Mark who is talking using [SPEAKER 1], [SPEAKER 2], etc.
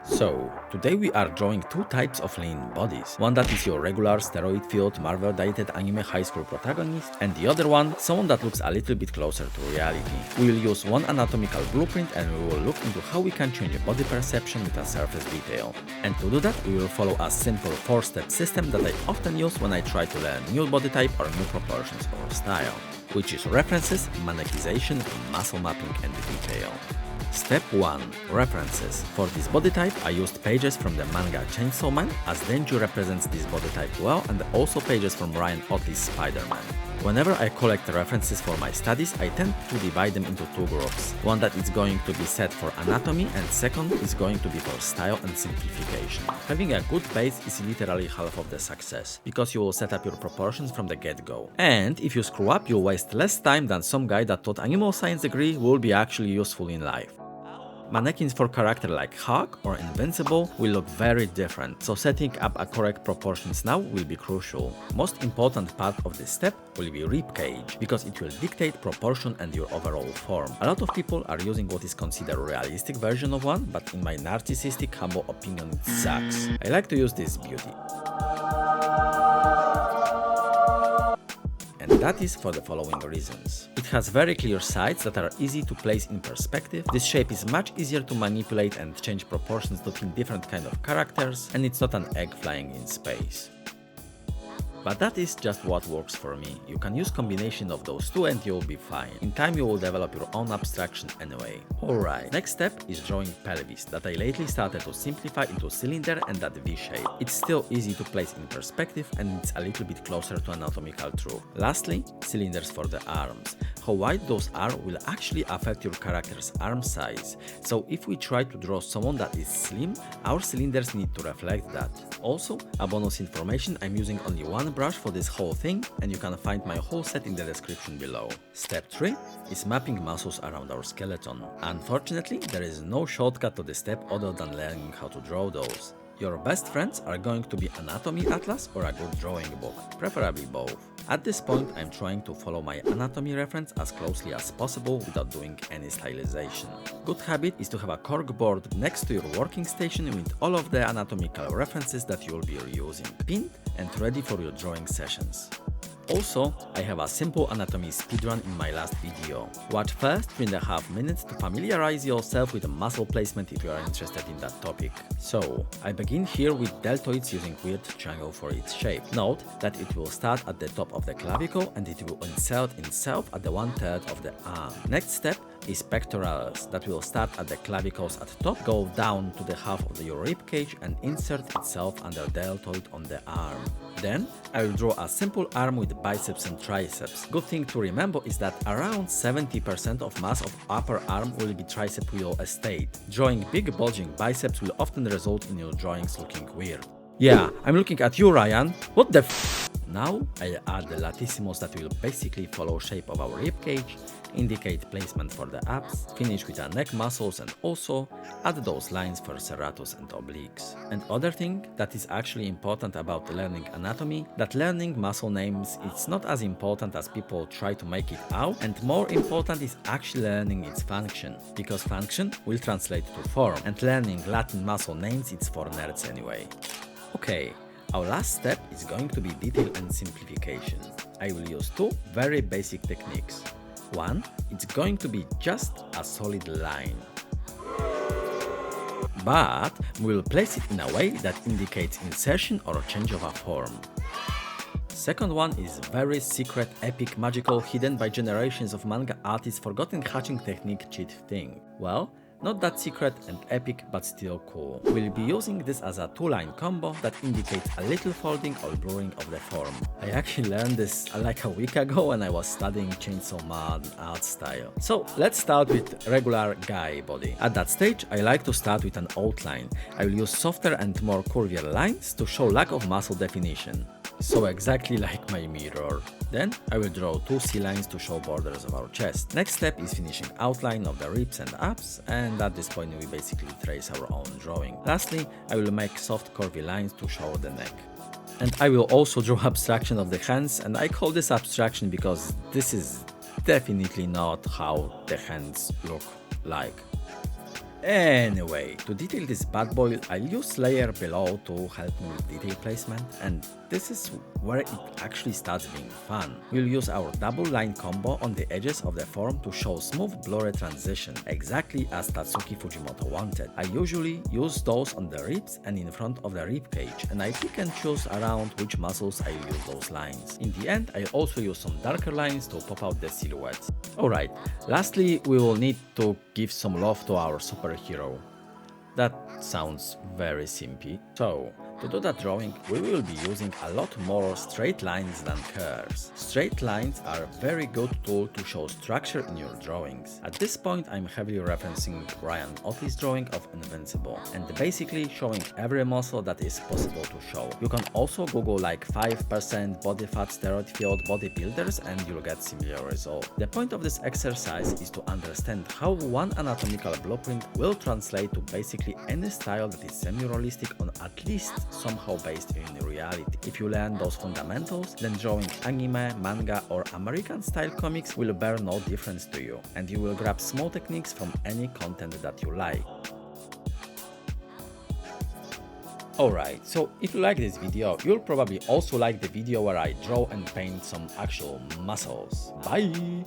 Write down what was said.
[SPEAKER 1] So, today we are drawing two types of lean bodies. One that is your regular steroid-filled Marvel-dated anime high school protagonist, and the other one, someone that looks a little bit closer to reality. We will use one anatomical blueprint and we will look into how we can change body perception with a surface detail. And to do that, we will follow a simple 4-step system that I often use when I try to learn new body type or new proportions or style, which is references, mannekization, muscle mapping, and detail. Step 1. References. For this body type, I used pages from the manga Chainsaw Man, as Denju represents this body type well, and also pages from Ryan Otley's Spider-Man. Whenever I collect references for my studies, I tend to divide them into two groups. One that is going to be set for anatomy, and second is going to be for style and simplification. Having a good base is literally half of the success, because you will set up your proportions from the get-go. And if you screw up, you'll waste less time than some guy that taught animal science degree will be actually useful in life. Mannequins for character like Hawk or Invincible will look very different, so setting up a correct proportions now will be crucial. Most important part of this step will be rib cage, because it will dictate proportion and your overall form. A lot of people are using what is considered a realistic version of one, but in my narcissistic humble opinion it sucks. I like to use this beauty. And that is for the following reasons. It has very clear sides that are easy to place in perspective, this shape is much easier to manipulate and change proportions between different kind of characters, and it's not an egg flying in space. But that is just what works for me. You can use combination of those two and you'll be fine. In time you will develop your own abstraction anyway. Alright, next step is drawing pelvis, that I lately started to simplify into cylinder and that V shape. It's still easy to place in perspective and it's a little bit closer to anatomical truth. Lastly, cylinders for the arms. How wide those are will actually affect your character's arm size. So if we try to draw someone that is slim, our cylinders need to reflect that. Also, a bonus information, I'm using only one brush for this whole thing and you can find my whole set in the description below. Step 3 is mapping muscles around our skeleton. Unfortunately, there is no shortcut to this step other than learning how to draw those. Your best friends are going to be Anatomy Atlas or a good drawing book, preferably both. At this point, I'm trying to follow my anatomy reference as closely as possible without doing any stylization. Good habit is to have a cork board next to your working station with all of the anatomical references that you'll be reusing, pinned and ready for your drawing sessions. Also, I have a simple anatomy speedrun in my last video. Watch first 3.5 minutes to familiarize yourself with the muscle placement if you are interested in that topic. So, I begin here with deltoids using weird triangle for its shape. Note that it will start at the top of the clavicle and it will insert itself at the 1/3 of the arm. Next step is pectoralis, that will start at the clavicles at top, go down to the half of your rib cage and insert itself under deltoid on the arm. Then I will draw a simple arm with biceps and triceps. Good thing to remember is that around 70% of mass of upper arm will be tricep real estate. Drawing big bulging biceps will often result in your drawings looking weird. Yeah, I'm looking at you, Ryan. What the f? Now I add the latissimos that will basically follow shape of our rib cage, indicate placement for the abs, finish with our neck muscles and also add those lines for serratus and obliques. And other thing that is actually important about learning anatomy, that learning muscle names is not as important as people try to make it out, and more important is actually learning its function, because function will translate to form, and learning Latin muscle names it's for nerds anyway. Okay. Our last step is going to be detail and simplification. I will use two very basic techniques. One, it's going to be just a solid line, but we will place it in a way that indicates insertion or change of a form. Second one is very secret, epic, magical, hidden by generations of manga artists forgotten hatching technique cheat thing. Well, not that secret and epic, but still cool. We'll be using this as a two-line combo that indicates a little folding or blurring of the form. I actually learned this like a week ago when I was studying Chainsaw Man art style. So let's start with regular guy body. At that stage, I like to start with an outline. I will use softer and more curvier lines to show lack of muscle definition. So exactly like my mirror. Then I will draw two C-lines to show borders of our chest. Next step is finishing outline of the ribs and abs, and at this point we basically trace our own drawing. Lastly, I will make soft curvy lines to show the neck. And I will also draw abstraction of the hands, and I call this abstraction because this is definitely not how the hands look like. Anyway, to detail this bad boy, I'll use layer below to help me with detail placement, and this is where it actually starts being fun. We'll use our double line combo on the edges of the form to show smooth blurry transition, exactly as Tatsuki Fujimoto wanted. I usually use those on the ribs and in front of the rib cage, and I pick and choose around which muscles I use those lines. In the end, I also use some darker lines to pop out the silhouette. Alright, lastly we will need to give some love to our superhero. That sounds very simpy. So, to do that drawing, we will be using a lot more straight lines than curves. Straight lines are a very good tool to show structure in your drawings. At this point, I'm heavily referencing Ryan Otley's drawing of Invincible, and basically showing every muscle that is possible to show. You can also Google like 5% body fat steroid field bodybuilders and you'll get similar results. The point of this exercise is to understand how one anatomical blueprint will translate to basically any style that is semi-realistic or at least somehow based in reality. If you learn those fundamentals, then drawing anime, manga or American style comics will bear no difference to you, and you will grab small techniques from any content that you like. Alright, so if you like this video, you'll probably also like the video where I draw and paint some actual muscles. Bye!